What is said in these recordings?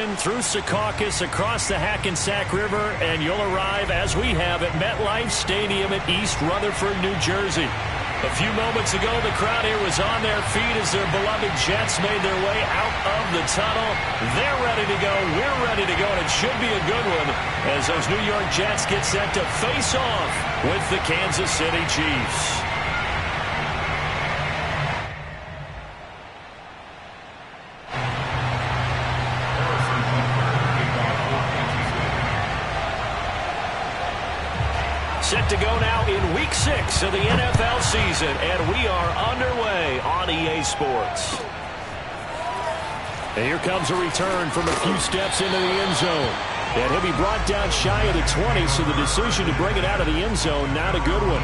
Junction, through Secaucus, across the Hackensack River, and you'll arrive, as we have, at MetLife Stadium at East Rutherford, New Jersey. A few moments ago, the crowd here was on their feet as their beloved Jets made their way out of the tunnel. They're ready to go. We're ready to go, and it should be a good one as those New York Jets get set to face off with the Kansas City Chiefs. Set to go now in Week 6 of the NFL season, and we are underway on EA Sports. And here comes a return from a few steps into the end zone. And he'll be brought down shy of the 20, so the decision to bring it out of the end zone, not a good one.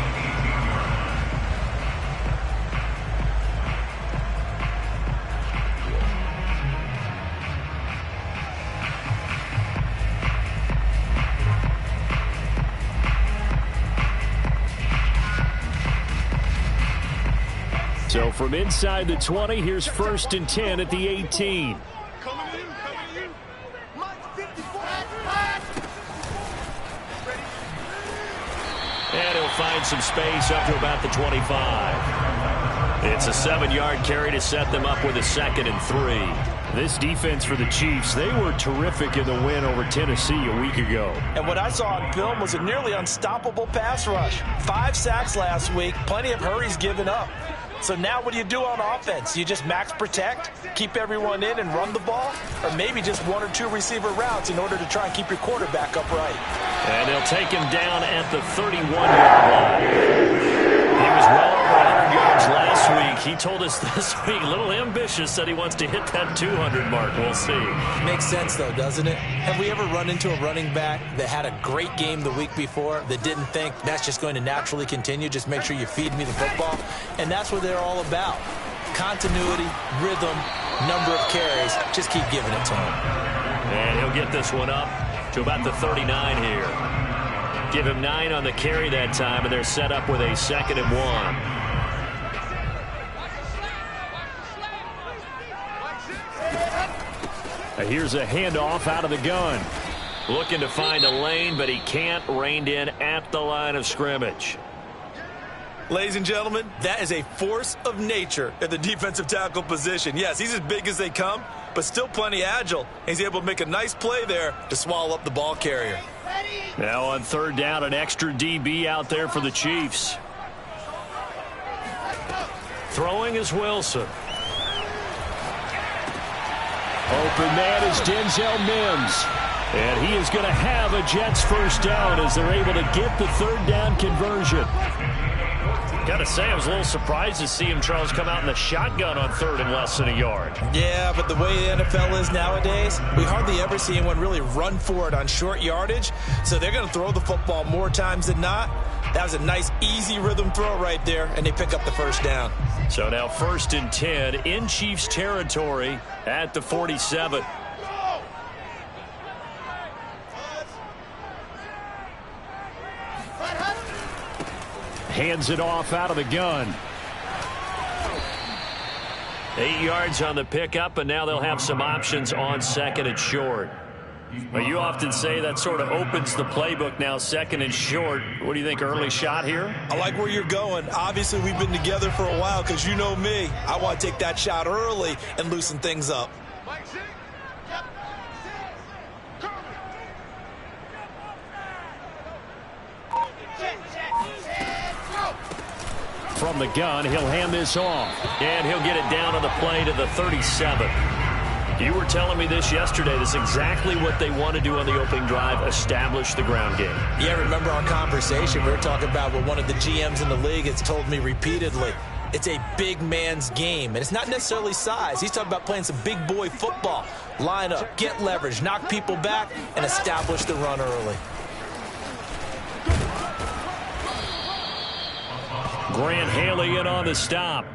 So from inside the 20, here's 1st and 10 at the 18. And he'll find some space up to about the 25. It's a 7-yard carry to set them up with a 2nd and 3. This defense for the Chiefs, they were terrific in the win over Tennessee a week ago. And what I saw on film was a nearly unstoppable pass rush. 5 sacks last week, plenty of hurries given up. So now what do you do on offense? You just max protect, keep everyone in and run the ball? Or maybe just 1 or 2 receiver routes in order to try and keep your quarterback upright? And they'll take him down at the 31-yard line. He was well over 100 yards last week. He told us this week, a little ambitious, that he wants to hit that 200 mark. We'll see. Makes sense, though, doesn't it? Have we ever run into a running back that had a great game the week before that didn't think that's just going to naturally continue? Just make sure you feed me the football. And that's what they're all about. Continuity, rhythm, number of carries. Just keep giving it to him. And he'll get this one up to about the 39 here. Give him 9 on the carry that time, and they're set up with a 2nd and 1. Here's a handoff out of the gun. Looking to find a lane, but he can't. Reined in at the line of scrimmage. Ladies and gentlemen, that is a force of nature at the defensive tackle position. Yes, he's as big as they come, but still plenty agile. He's able to make a nice play there to swallow up the ball carrier. Now on 3rd down, an extra DB out there for the Chiefs. Throwing is Wilson. Open man is Denzel Mims. And he is going to have a Jets 1st down as they're able to get the 3rd down conversion. Got to say, I was a little surprised to see him, Charles, come out in the shotgun on 3rd and less than a yard. Yeah, but the way the NFL is nowadays, we hardly ever see anyone really run for it on short yardage. So they're going to throw the football more times than not. That was a nice, easy rhythm throw right there, and they pick up the 1st down. So now 1st and 10 in Chiefs territory at the 47. Hands it off out of the gun. 8 yards on the pickup, and now they'll have some options on 2nd and short. Well, you often say that sort of opens the playbook now, 2nd and short. What do you think, early shot here? I like where you're going. Obviously, we've been together for a while because you know me. I want to take that shot early and loosen things up. From the gun, he'll hand this off. And he'll get it down on the play to the 37. You were telling me this yesterday. This is exactly what they want to do on the opening drive, establish the ground game. Yeah, remember our conversation? We were talking about what one of the GMs in the league has told me repeatedly. It's a big man's game, and it's not necessarily size. He's talking about playing some big boy football. Line up, get leverage, knock people back, and establish the run early. Grant Haley in on the stop.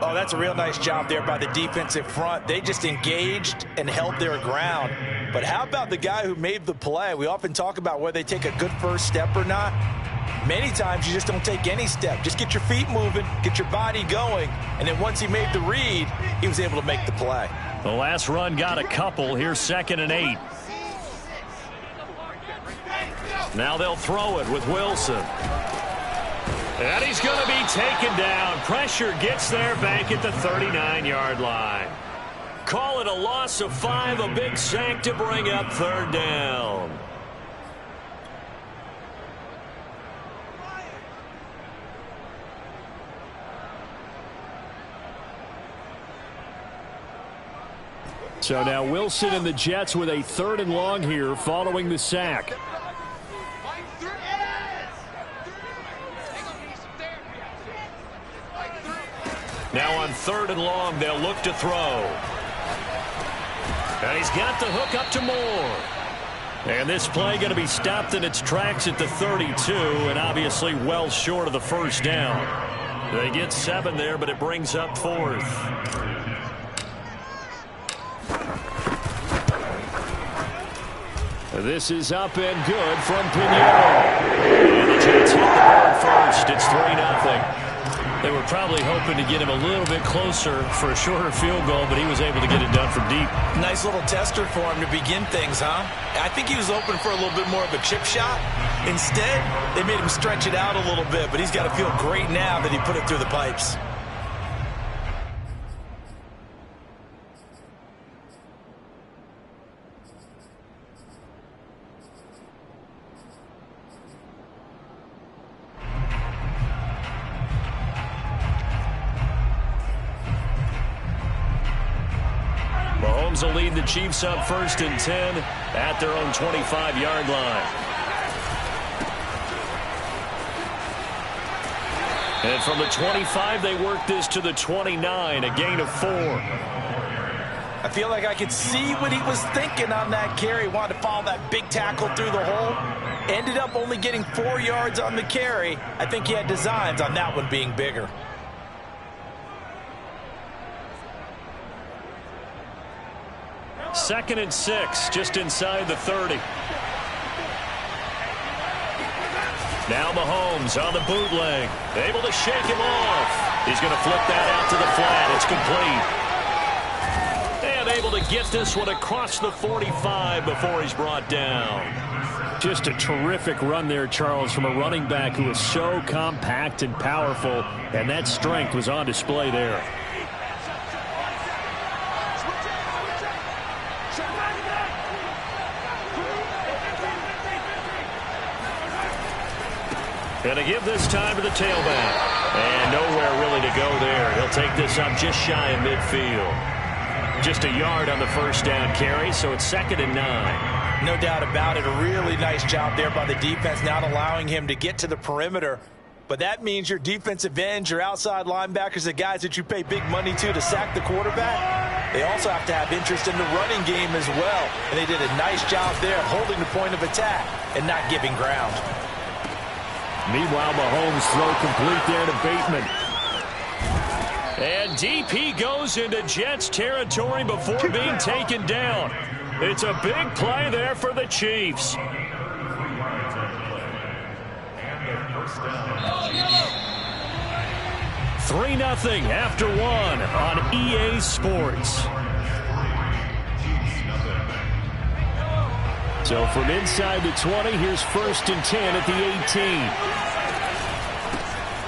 Oh, that's a real nice job there by the defensive front. They just engaged and held their ground. But how about the guy who made the play? We often talk about whether they take a good first step or not. Many times you just don't take any step. Just get your feet moving, get your body going, and then once he made the read, he was able to make the play. The last run got a couple. Here's 2nd and 8. Now they'll throw it with Wilson. And he's going to be taken down. Pressure gets there back at the 39-yard line. Call it a loss of 5, a big sack to bring up 3rd down. So now Wilson and the Jets with a 3rd and long here following the sack. Now on 3rd and long, they'll look to throw. And he's got the hook up to Moore. And this play going to be stopped in its tracks at the 32, and obviously well short of the 1st down. They get 7 there, but it brings up 4th. This is up and good from Pinheiro. And the Jets hit the board first. It's 3-0. They were probably hoping to get him a little bit closer for a shorter field goal, but he was able to get it done from deep. Nice little tester for him to begin things, huh? I think he was open for a little bit more of a chip shot. Instead, they made him stretch it out a little bit, but he's got to feel great now that he put it through the pipes. Mahomes will lead the Chiefs up 1st and 10 at their own 25-yard line. And from the 25, they work this to the 29, a gain of 4. I feel like I could see what he was thinking on that carry. Wanted to follow that big tackle through the hole. Ended up only getting 4 yards on the carry. I think he had designs on that one being bigger. Second and 6, just inside the 30. Now Mahomes on the bootleg. Able to shake him off. He's going to flip that out to the flat. It's complete. And able to get this one across the 45 before he's brought down. Just a terrific run there, Charles, from a running back who is so compact and powerful, and that strength was on display there. And to give this time to the tailback. And nowhere really to go there. He'll take this up just shy of midfield. Just a yard on the 1st down carry, so it's 2nd and 9. No doubt about it. A really nice job there by the defense, not allowing him to get to the perimeter. But that means your defensive ends, your outside linebackers, the guys that you pay big money to sack the quarterback, they also have to have interest in the running game as well. And they did a nice job there holding the point of attack and not giving ground. Meanwhile, Mahomes throw complete there to Bateman. And DP goes into Jets territory before being taken down. It's a big play there for the Chiefs. 3-0 after 1 on EA Sports. So from inside the 20, here's 1st and 10 at the 18.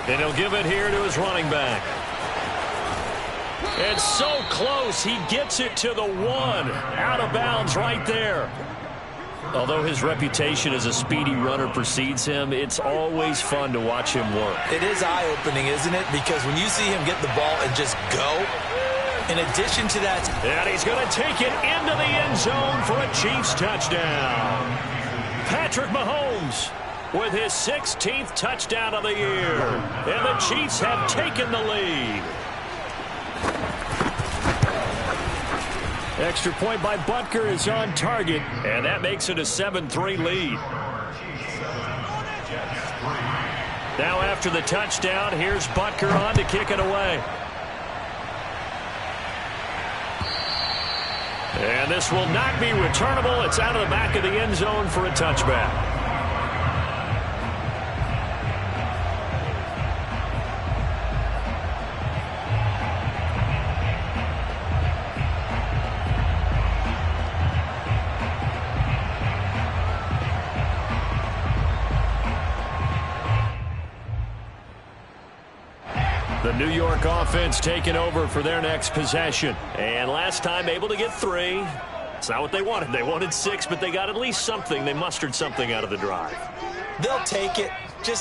And he'll give it here to his running back. And so close, he gets it to the 1. Out of bounds right there. Although his reputation as a speedy runner precedes him, it's always fun to watch him work. It is eye-opening, isn't it? Because when you see him get the ball and just go, in addition to that... And he's going to take it into the end zone for a Chiefs touchdown. Patrick Mahomes with his 16th touchdown of the year. And the Chiefs have taken the lead. Extra point by Butker is on target, and that makes it a 7-3 lead. Now after the touchdown, here's Butker on to kick it away. And this will not be returnable. It's out of the back of the end zone for a touchback. The New York offense taking over for their next possession. And last time able to get 3. It's not what they wanted. They wanted 6, but they got at least something. They mustered something out of the drive. They'll take it.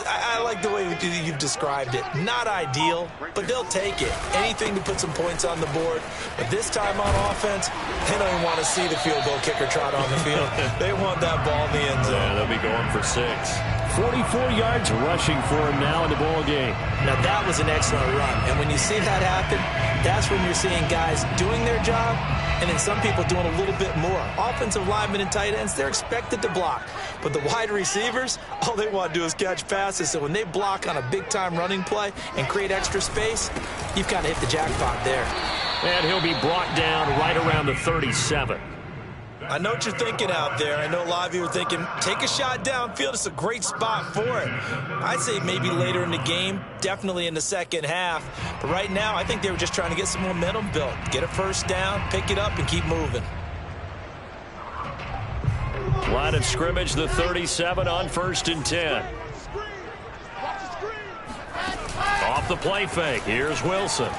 I like the way you've described it. Not ideal, but they'll take it. Anything to put some points on the board. But this time on offense, they don't even want to see the field goal kicker trot on the field. They want that ball in the end zone. Yeah, they'll be going for 6. 44 yards rushing for him now in the ball game. Now, that was an excellent run. And when you see that happen, that's when you're seeing guys doing their job and then some people doing a little bit more. Offensive linemen and tight ends, they're expected to block. But the wide receivers, all they want to do is catch passes. So when they block on a big-time running play and create extra space, you've kind of hit the jackpot there. And he'll be brought down right around the 37. I know what you're thinking out there. I know a lot of you are thinking, take a shot downfield. It's a great spot for it. I'd say maybe later in the game, definitely in the second half. But right now, I think they were just trying to get some momentum built. Get a first down, pick it up, and keep moving. Line of scrimmage, the 37 on 1st and 10. Off the play fake. Here's Wilson.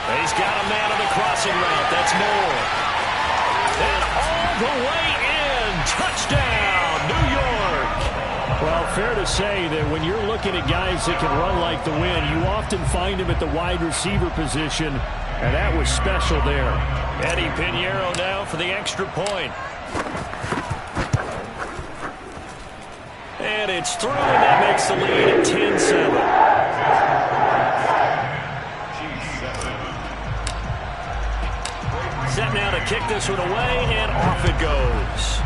He's got a man on the crossing route. That's Moore. And all the way in. Touchdown, New York. Well, fair to say that when you're looking at guys that can run like the wind, you often find them at the wide receiver position, and that was special there. Eddie Pinheiro now for the extra point. And it's through, and that makes the lead at 10-7. Set now to kick this one away, and off it goes.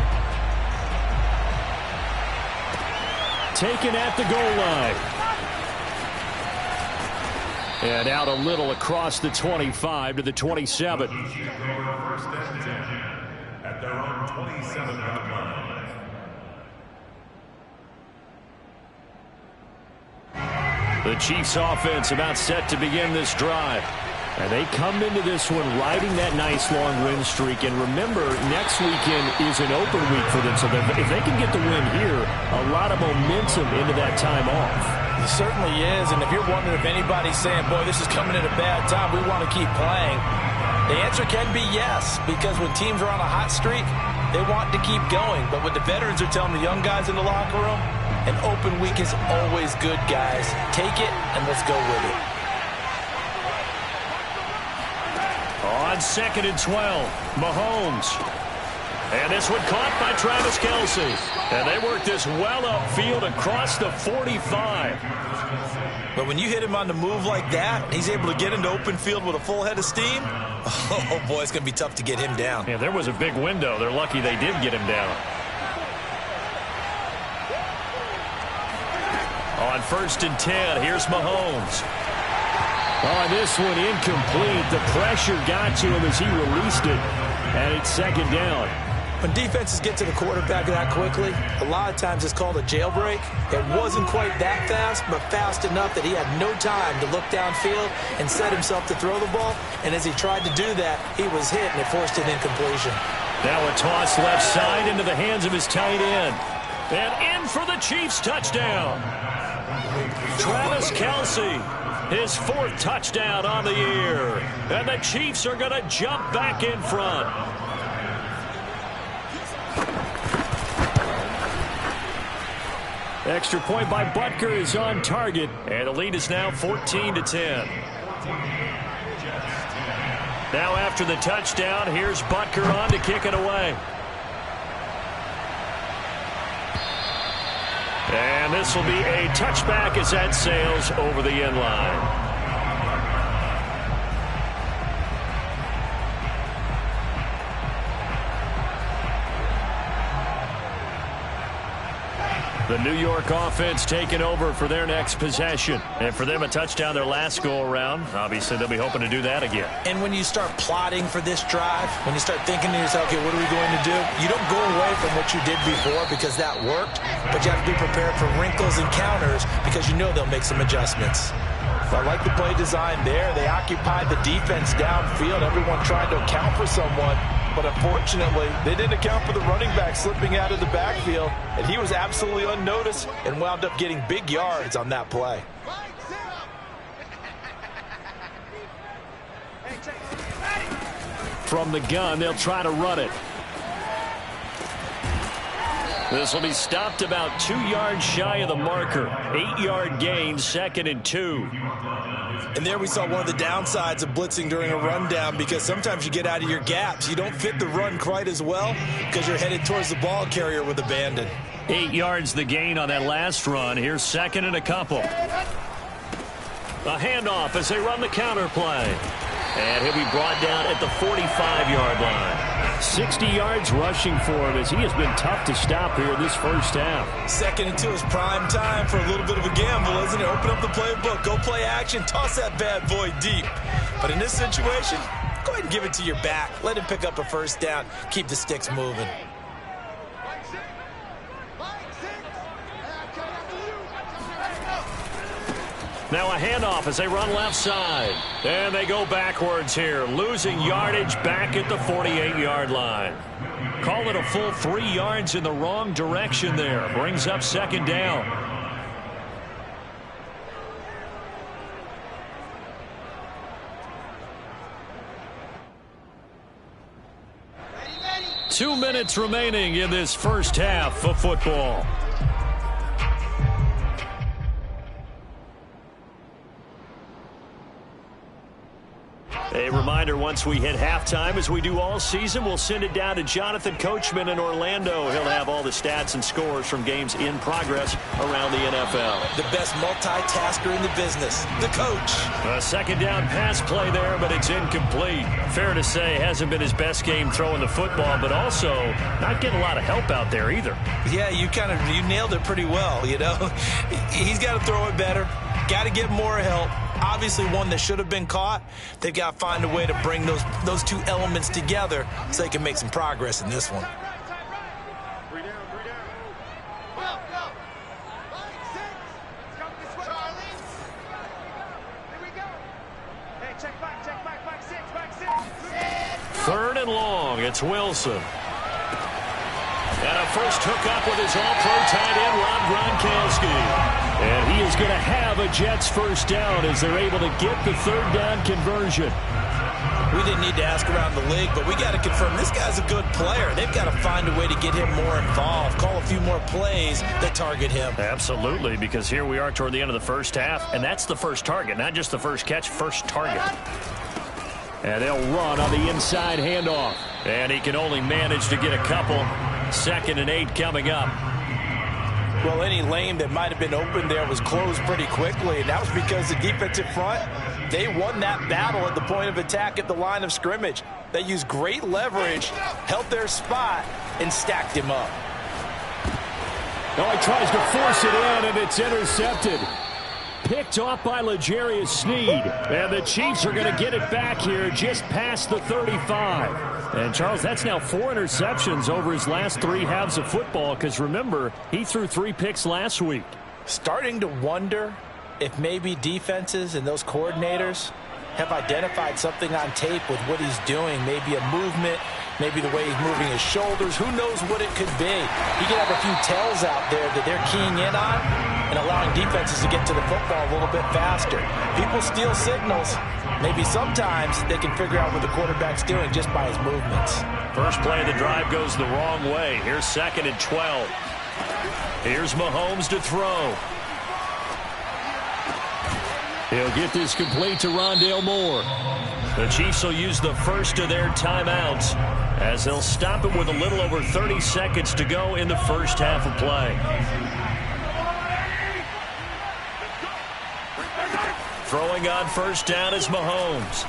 Taken at the goal line. And out a little across the 25 to the 27. First and 10 at their own 27-yard line. The Chiefs offense about set to begin this drive. And they come into this one riding that nice long win streak. And remember, next weekend is an open week for them. So if they can get the win here, a lot of momentum into that time off. It certainly is. And if you're wondering if anybody's saying, boy, this is coming at a bad time, we want to keep playing, the answer can be yes. Because when teams are on a hot streak, they want to keep going. But what the veterans are telling the young guys in the locker room, an open week is always good, guys. Take it and let's go with it. On 2nd and 12, Mahomes. And this one caught by Travis Kelce. And they work this well upfield across the 45. But when you hit him on the move like that, he's able to get into open field with a full head of steam. Oh, boy, it's going to be tough to get him down. Yeah, there was a big window. They're lucky they did get him down. On 1st and 10, here's Mahomes. Oh, this one incomplete. The pressure got to him as he released it, and it's 2nd down. When defenses get to the quarterback that quickly, a lot of times it's called a jailbreak. It wasn't quite that fast, but fast enough that he had no time to look downfield and set himself to throw the ball. And as he tried to do that, he was hit, and it forced an incompletion. Now a toss left side into the hands of his tight end. And in for the Chiefs touchdown. Travis Kelce. His 4th touchdown on the year. And the Chiefs are going to jump back in front. Extra point by Butker is on target. And the lead is now 14-10. Now after the touchdown, here's Butker on to kick it away. And this will be a touchback as that sails over the end line. The New York offense taking over for their next possession. And for them, a touchdown their last go-around. Obviously, they'll be hoping to do that again. And when you start plotting for this drive, when you start thinking to yourself, okay, what are we going to do? You don't go away from what you did before because that worked, but you have to be prepared for wrinkles and counters because you know they'll make some adjustments. I like the play design there. They occupied the defense downfield. Everyone trying to account for someone. but unfortunately, they didn't account for the running back slipping out of the backfield, and he was absolutely unnoticed and wound up getting big yards on that play. From the gun, they'll try to run it. This will be stopped about 2 yards shy of the marker. 8-yard gain, 2nd and 2. And there we saw one of the downsides of blitzing during a rundown, because sometimes you get out of your gaps. You don't fit the run quite as well because you're headed towards the ball carrier with abandon. 8 yards the gain on that last run. Here's 2nd and a couple. A handoff as they run the counter play. And he'll be brought down at the 45-yard line. 60 yards rushing for him, as he has been tough to stop here in this first half. 2nd and 2 is prime time for a little bit of a gamble, isn't it? Open up the playbook, go play action, toss that bad boy deep. But in this situation, go ahead and give it to your back. Let him pick up a first down. Keep the sticks moving. Now a handoff as they run left side. And they go backwards here, losing yardage back at the 48-yard line. Call it a full 3 yards in the wrong direction there. Brings up 2nd down. Ready. 2 minutes remaining in this first half of football. A reminder, once we hit halftime, as we do all season, we'll send it down to Jonathan Coachman in Orlando. He'll have all the stats and scores from games in progress around the NFL. The best multitasker in the business, the coach. A 2nd down pass play there, but it's incomplete. Fair to say, hasn't been his best game throwing the football, but also not getting a lot of help out there either. Yeah, you nailed it pretty well, you know. He's got to throw it better. Got to get more help. Obviously one that should have been caught. They've got to find a way to bring those two elements together so they can make some progress in this one. Third and long. It's Wilson. And a first hookup with his all-pro tight end, Rob Gronkowski. And he is going to have a Jets first down as they're able to get the 3rd down conversion. We didn't need to ask around the league, but we got to confirm this guy's a good player. They've got to find a way to get him more involved, call a few more plays that target him. Absolutely, because here we are toward the end of the first half, and that's the first target, not just the first catch, first target. And they'll run on the inside handoff. And he can only manage to get a couple. 2nd and 8 coming up. Well, any lane that might have been open there was closed pretty quickly, and that was because the defensive front, they won that battle at the point of attack at the line of scrimmage. They used great leverage, held their spot, and stacked him up. Now he tries to force it in, and it's intercepted. Picked off by L'Jarius Sneed. And the Chiefs are going to get it back here just past the 35. And, Charles, that's now 4 interceptions over his last 3 halves of football, because, remember, he threw 3 picks last week. Starting to wonder if maybe defenses and those coordinators have identified something on tape with what he's doing. Maybe a movement, maybe the way he's moving his shoulders. Who knows what it could be? He could have a few tells out there that they're keying in on and allowing defenses to get to the football a little bit faster. People steal signals. Maybe sometimes they can figure out what the quarterback's doing just by his movements. First play of the drive goes the wrong way. Here's 2nd and 12. Here's Mahomes to throw. He'll get this complete to Rondale Moore. The Chiefs will use the first of their timeouts as they'll stop it with a little over 30 seconds to go in the first half of play. Throwing on first down is Mahomes.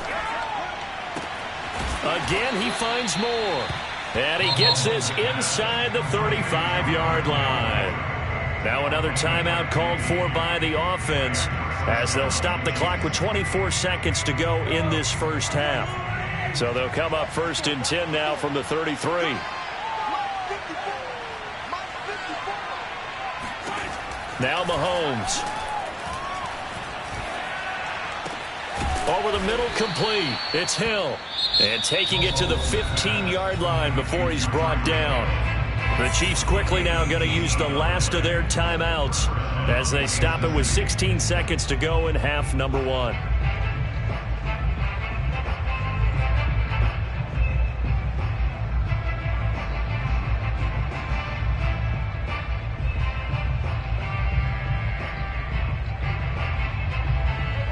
Again, he finds Moore. And he gets this inside the 35-yard line. Now another timeout called for by the offense as they'll stop the clock with 24 seconds to go in this first half. So they'll come up 1st and 10 now from the 33. Now Mahomes. Over the middle, complete. It's Hill. And taking it to the 15-yard line before he's brought down. The Chiefs quickly now going to use the last of their timeouts as they stop it with 16 seconds to go in half number 1.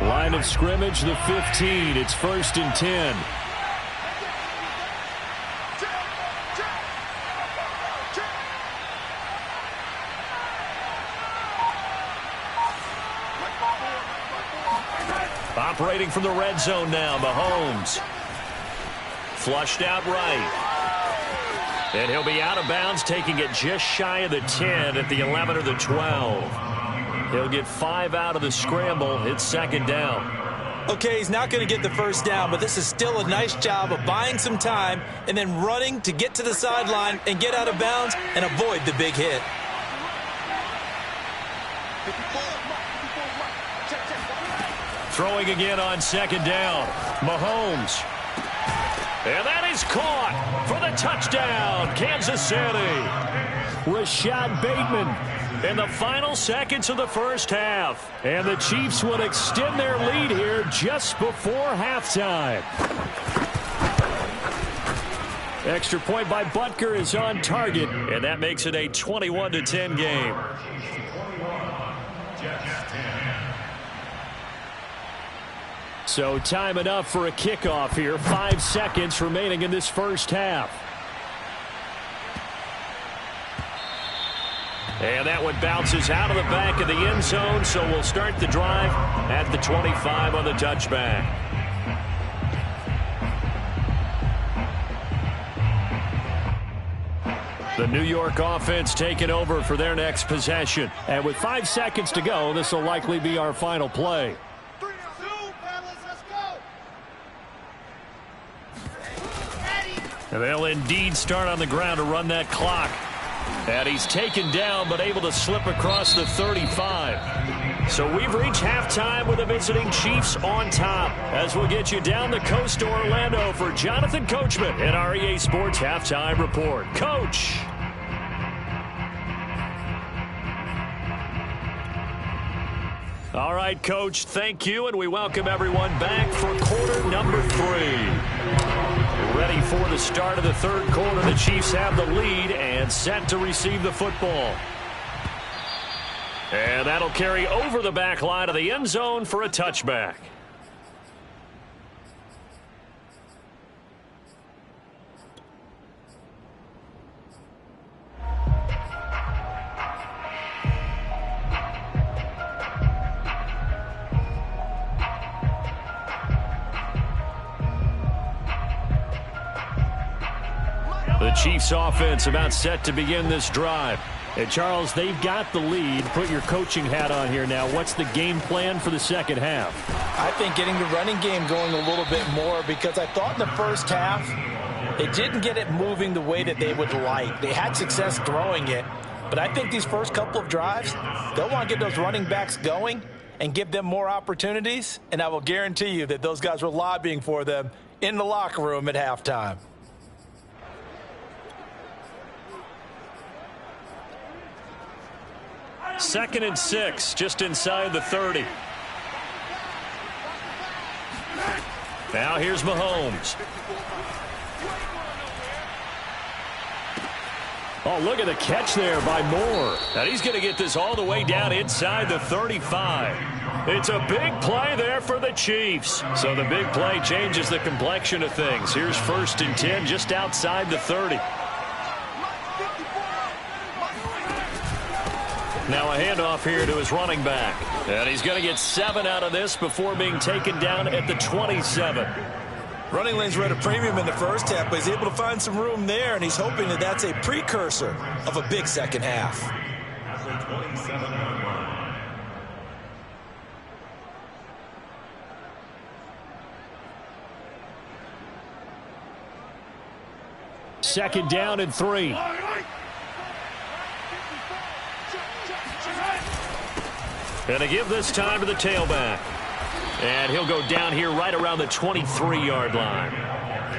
Line of scrimmage, the 15. It's 1st and 10. Operating from the red zone now, Mahomes. Flushed out right. And he'll be out of bounds, taking it just shy of the 10 at the 11 or the 12. He'll get 5 out of the scramble. It's 2nd down. Okay, he's not going to get the first down, but this is still a nice job of buying some time and then running to get to the sideline and get out of bounds and avoid the big hit. Throwing again on 2nd down. Mahomes. And that is caught for the touchdown, Kansas City. Rashad Bateman in the final seconds of the first half. And the Chiefs will extend their lead here just before halftime. Extra point by Butker is on target, and that makes it a 21-10 game. So time enough for a kickoff here. 5 seconds remaining in this first half. And that one bounces out of the back of the end zone, so we'll start the drive at the 25 on the touchback. The New York offense taking over for their next possession. And with 5 seconds to go, this will likely be our final play. And they'll indeed start on the ground to run that clock. And he's taken down but able to slip across the 35. So we've reached halftime with the visiting Chiefs on top. As we'll get you down the coast to Orlando for Jonathan Coachman and our EA Sports Halftime Report. Coach. All right, Coach, thank you, and we welcome everyone back for quarter number 3. Ready for the start of the third quarter. The Chiefs have the lead and set to receive the football. And that'll carry over the back line of the end zone for a touchback. The Chiefs offense about set to begin this drive. And Charles, they've got the lead. Put your coaching hat on here now. What's the game plan for the second half? I think getting the running game going a little bit more, because I thought in the first half they didn't get it moving the way that they would like. They had success throwing it, but I think these first couple of drives, they'll want to get those running backs going and give them more opportunities, and I will guarantee you that those guys were lobbying for them in the locker room at halftime. Second and 6, just inside the 30. Now here's Mahomes. Oh, look at the catch there by Moore. And he's going to get this all the way down inside the 35. It's a big play there for the Chiefs. So the big play changes the complexion of things. Here's 1st and 10 just outside the 30. Now a handoff here to his running back. And he's going to get 7 out of this before being taken down at the 27. Running lanes were at a premium in the first half, but he's able to find some room there, and he's hoping that that's a precursor of a big second half. At the 27-yard line. Second down and 3. And to give this time to the tailback. And he'll go down here right around the 23-yard line.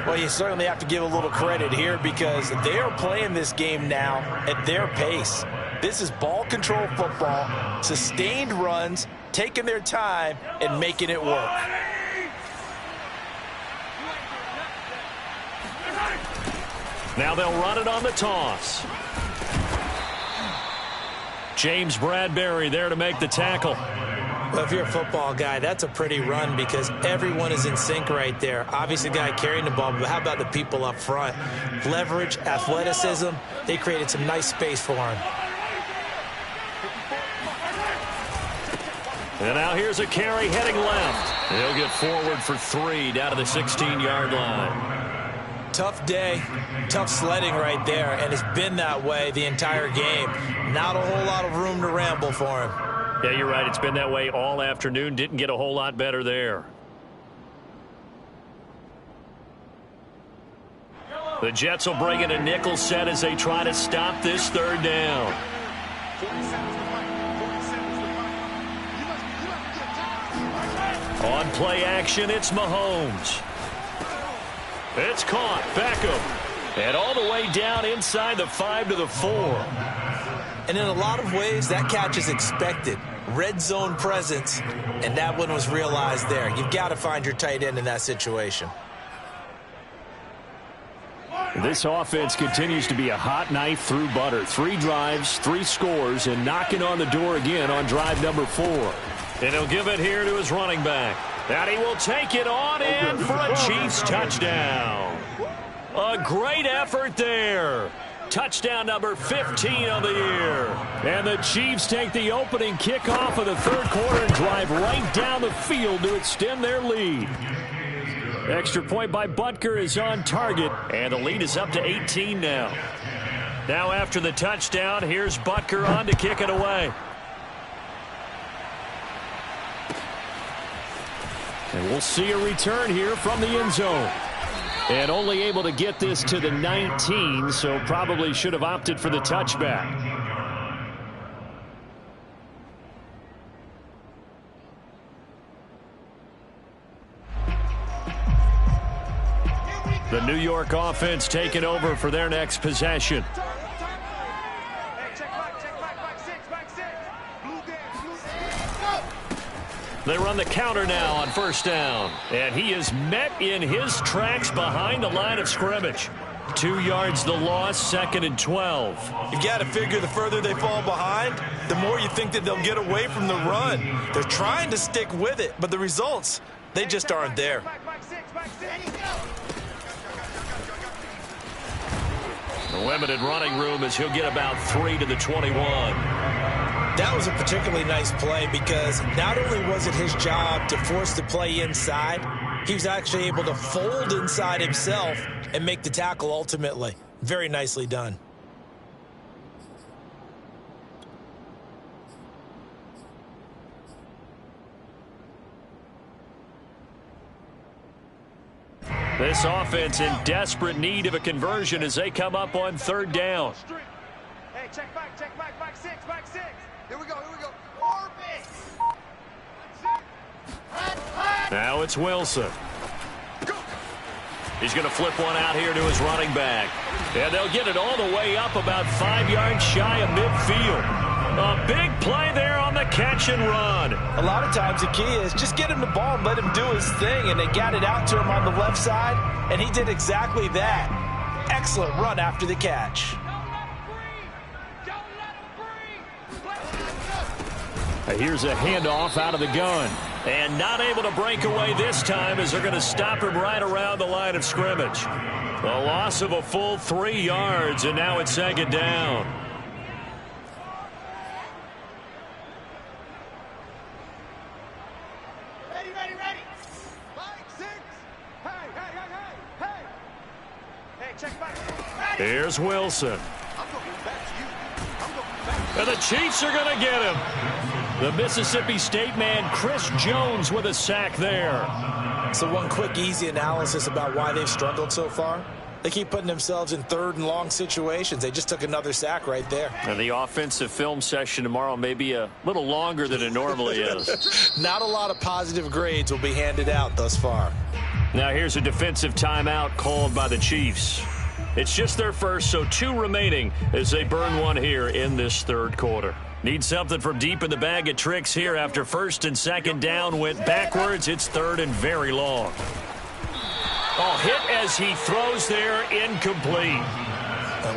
Well, you certainly have to give a little credit here because they are playing this game now at their pace. This is ball control football, sustained runs, taking their time and making it work. Now they'll run it on the toss. James Bradbury there to make the tackle. Well, if you're a football guy, that's a pretty run because everyone is in sync right there. Obviously, the guy carrying the ball, but how about the people up front? Leverage, athleticism, they created some nice space for him. And now here's a carry heading left. He'll get forward for 3 down to the 16-yard line. Tough day, tough sledding right there, and it's been that way the entire game. Not a whole lot of room to ramble for him. Yeah, you're right. It's been that way all afternoon. Didn't get a whole lot better there. The Jets will bring in a nickel set as they try to stop this third down. On play action, it's Mahomes. It's caught. Beckham. And all the way down inside the 5 to the 4. And in a lot of ways, that catch is expected. Red zone presence, and that one was realized there. You've got to find your tight end in that situation. This offense continues to be a hot knife through butter. 3 drives, 3 scores, and knocking on the door again on drive number 4. And he'll give it here to his running back. And he will take it on in for a Chiefs touchdown. A great effort there. Touchdown number 15 of the year. And the Chiefs take the opening kickoff of the third quarter and drive right down the field to extend their lead. Extra point by Butker is on target, and the lead is up to 18 now. Now after the touchdown, here's Butker on to kick it away. And we'll see a return here from the end zone. And only able to get this to the 19, so probably should have opted for the touchback. The New York offense taking over for their next possession. They run the counter now on first down. And he is met in his tracks behind the line of scrimmage. 2 yards the loss, 2nd and 12. You've got to figure the further they fall behind, the more you think that they'll get away from the run. They're trying to stick with it, but the results, they just aren't there. The limited running room as he'll get about 3 to the 21. That was a particularly nice play because not only was it his job to force the play inside, he was actually able to fold inside himself and make the tackle ultimately. Very nicely done. This offense in desperate need of a conversion as they come up on third down. Hey, check back, back 6, back 6. Here we go. Now it's Wilson. He's going to flip one out here to his running back. And they'll get it all the way up about 5 yards shy of midfield. A big play there on the catch and run. A lot of times the key is just get him the ball and let him do his thing. And they got it out to him on the left side, and he did exactly that. Excellent run after the catch. Here's a handoff out of the gun. And not able to break away this time as they're going to stop him right around the line of scrimmage. The loss of a full 3 yards, and now it's 2nd down. Ready. 5, 6. Hey. Hey, check back. Here's Wilson. And the Chiefs are going to get him. The Mississippi State man, Chris Jones, with a sack there. So one quick, easy analysis about why they've struggled so far. They keep putting themselves in 3rd and long situations. They just took another sack right there. And the offensive film session tomorrow may be a little longer than it normally is. Not a lot of positive grades will be handed out thus far. Now here's a defensive timeout called by the Chiefs. It's just their first, so 2 remaining as they burn one here in this third quarter. Need something from deep in the bag of tricks here after first and second down went backwards. It's third and very long. Oh, hit as he throws there, incomplete.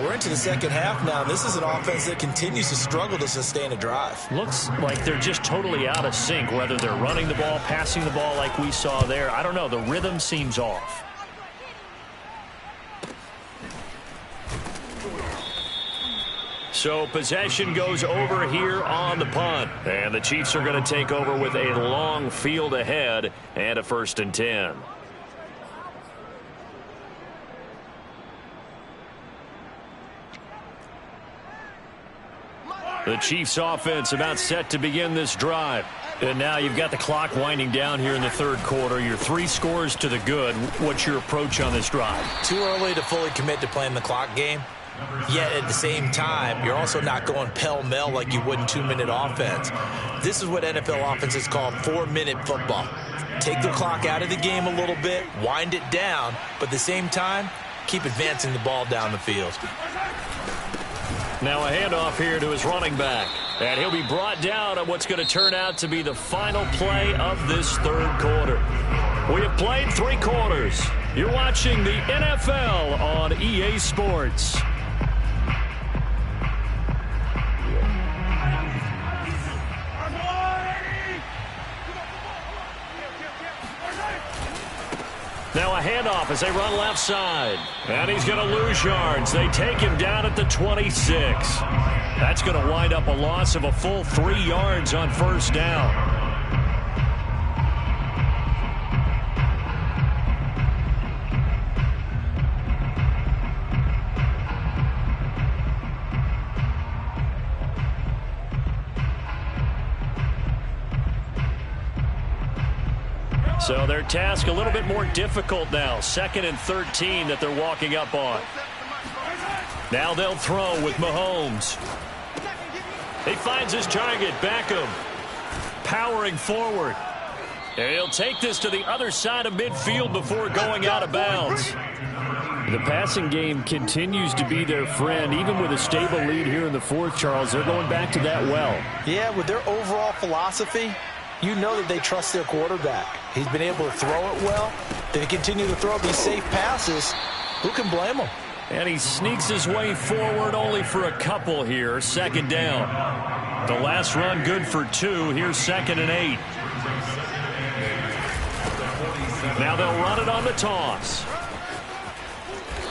We're into the second half now. This is an offense that continues to struggle to sustain a drive. Looks like they're just totally out of sync, whether they're running the ball, passing the ball like we saw there. I don't know. The rhythm seems off. So possession goes over here on the punt. And the Chiefs are going to take over with a long field ahead and a 1st and 10. The Chiefs offense about set to begin this drive. And now you've got the clock winding down here in the third quarter. You're 3 scores to the good. What's your approach on this drive? Too early to fully commit to playing the clock game. Yet at the same time, you're also not going pell-mell like you would in 2-minute offense. This is what NFL offenses call 4-minute football. Take the clock out of the game a little bit, wind it down, but at the same time, keep advancing the ball down the field. Now a handoff here to his running back. And he'll be brought down on what's going to turn out to be the final play of this third quarter. We have played 3 quarters. You're watching the NFL on EA Sports. Now a handoff as they run left side. And he's going to lose yards. They take him down at the 26. That's going to wind up a loss of a full 3 yards on first down. So their task a little bit more difficult now. 2nd and 13 that they're walking up on. Now they'll throw with Mahomes. He finds his target, Beckham. Powering forward. And he'll take this to the other side of midfield before going out of bounds. The passing game continues to be their friend. Even with a stable lead here in the fourth, Charles, they're going back to that well. Yeah, with their overall philosophy, you know that they trust their quarterback. He's been able to throw it well. They continue to throw these safe passes. Who can blame him? And he sneaks his way forward only for a couple here. 2nd down. The last run good for 2. Here's 2nd and 8. Now they'll run it on the toss.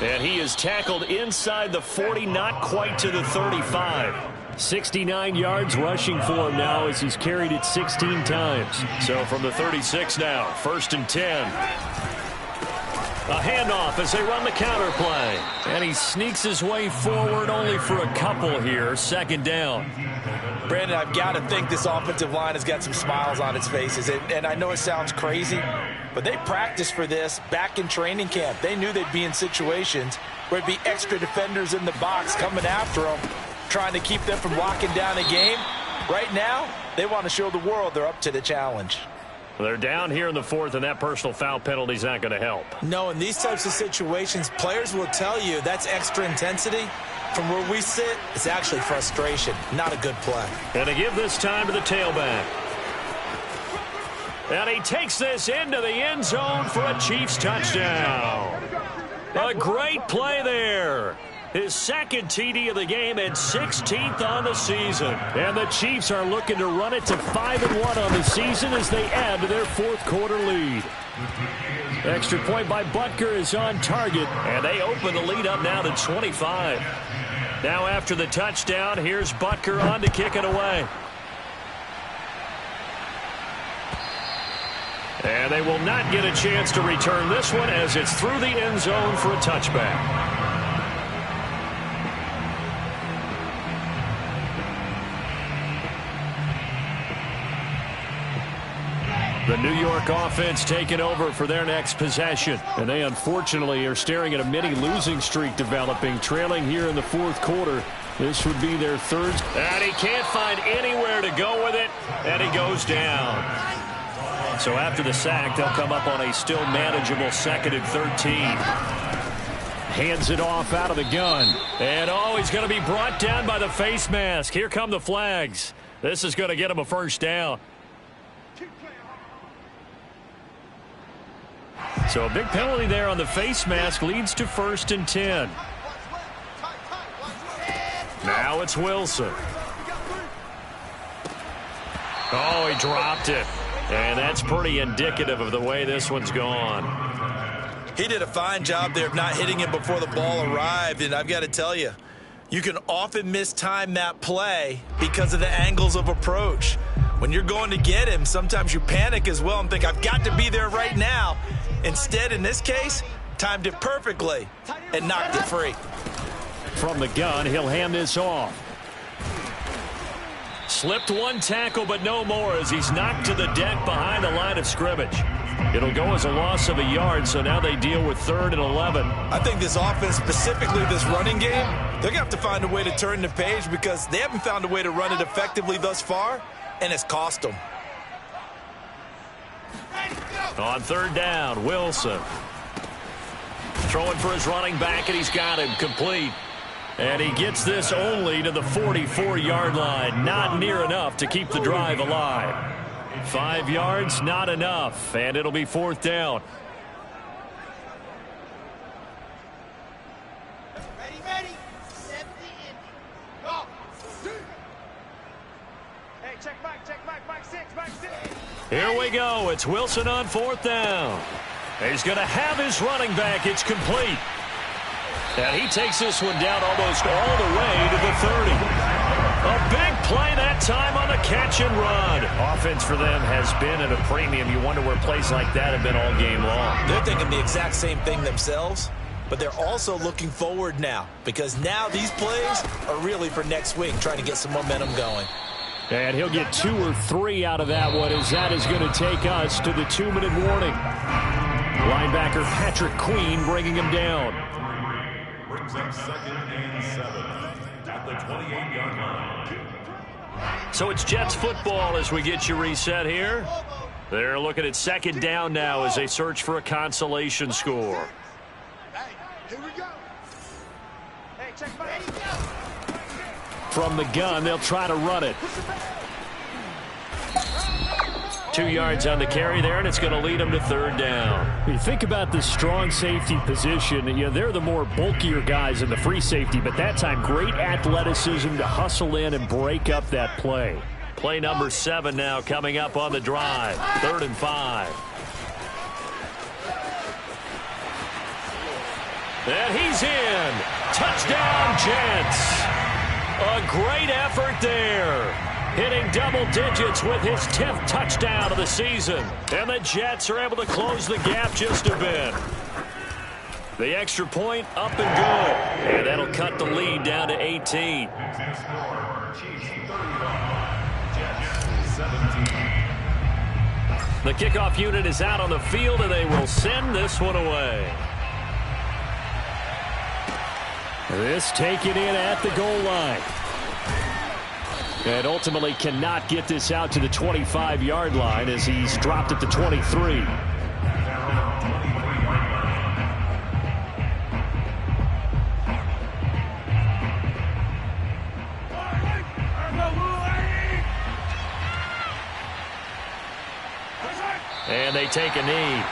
And he is tackled inside the 40, not quite to the 35. 69 yards rushing for him now as he's carried it 16 times. So from the 36 now, 1st and 10. A handoff as they run the counter play. And he sneaks his way forward only for a couple here. 2nd down. Brandon, I've got to think this offensive line has got some smiles on its faces. And I know it sounds crazy, but they practiced for this back in training camp. They knew they'd be in situations where it'd be extra defenders in the box coming after them, trying to keep them from locking down a game. Right now, they want to show the world they're up to the challenge. They're down here in the 4th, and that personal foul penalty is not going to help. No, in these types of situations, players will tell you that's extra intensity. From where we sit, it's actually frustration, not a good play. And to give this time to the tailback. And he takes this into the end zone for a Chiefs touchdown. A great play there. His 2nd TD of the game and 16th on the season. And the Chiefs are looking to run it to 5-1 on the season as they add to their 4th quarter lead. Extra point by Butker is on target, and they open the lead up now to 25. Now after the touchdown, here's Butker on to kick it away. And they will not get a chance to return this one as it's through the end zone for a touchback. The New York offense taking over for their next possession. And they unfortunately are staring at a mini losing streak developing, trailing here in the 4th quarter. This would be their 3rd. And he can't find anywhere to go with it. And he goes down. So after the sack, they'll come up on a still manageable 2nd and 13. Hands it off out of the gun. And, he's going to be brought down by the face mask. Here come the flags. This is going to get him a first down. So a big penalty there on the face mask leads to 1st and 10. Now it's Wilson. He dropped it. And that's pretty indicative of the way this one's gone. He did a fine job there of not hitting him before the ball arrived. And I've got to tell you, you can often mistime that play because of the angles of approach. When you're going to get him, sometimes you panic as well and think, I've got to be there right now. Instead, in this case, timed it perfectly and knocked it free. From the gun, he'll hand this off. Slipped one tackle, but no more as he's knocked to the deck behind the line of scrimmage. It'll go as a loss of a yard, so now they deal with 3rd and 11. I think this offense, specifically this running game, they're going to have to find a way to turn the page because they haven't found a way to run it effectively thus far, and it's cost them. On 3rd down, Wilson. Throwing for his running back, and he's got him complete. And he gets this only to the 44-yard line. Not near enough to keep the drive alive. 5 yards, not enough. And it'll be 4th down. Ready. Set the end. Go. Hey, check back, back 6. Here we go. It's Wilson on 4th down. He's going to have his running back. It's complete. And he takes this one down almost all the way to the 30. A big play that time on the catch and run. Offense for them has been at a premium. You wonder where plays like that have been all game long. They're thinking the exact same thing themselves, but they're also looking forward now because now these plays are really for next week, trying to get some momentum going. And he'll get 2 or 3 out of that one as that is going to take us to the 2-minute warning. Linebacker Patrick Queen bringing him down. Brings up 2nd and 7 at the 28-yard line. So it's Jets football as we get you reset here. They're looking at 2nd down now as they search for a consolation score. Hey, here we go. Hey, check back. From the gun, they'll try to run it. 2 yards on the carry there, and it's going to lead them to 3rd down. You think about the strong safety position. They're the more bulkier guys in the free safety, but that time great athleticism to hustle in and break up that play. Play number 7 now coming up on the drive. 3rd and 5. And he's in. Touchdown, Jets. A great effort there. Hitting double digits with his 10th touchdown of the season. And the Jets are able to close the gap just a bit. The extra point up and good. And that'll cut the lead down to 18. The kickoff unit is out on the field, and they will send this one away. This taken in at the goal line. And ultimately cannot get this out to the 25-yard line as he's dropped at the 23. And they take a knee.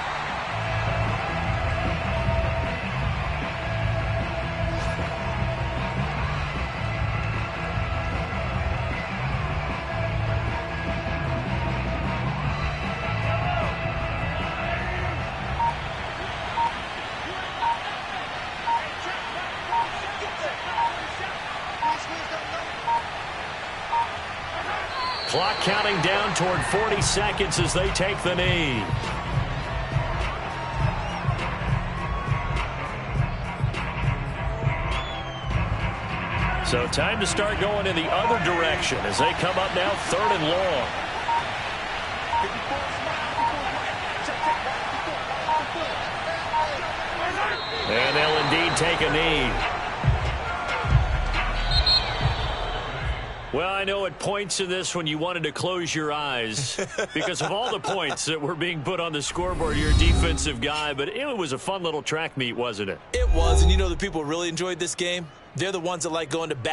Clock counting down toward 40 seconds as they take the knee. So time to start going in the other direction as they come up now 3rd and long. And they'll indeed take a knee. Well, I know at points in this when you wanted to close your eyes because of all the points that were being put on the scoreboard. You're a defensive guy, but it was a fun little track meet, wasn't it? It was, and you know the people who really enjoyed this game? They're the ones that like going to bat.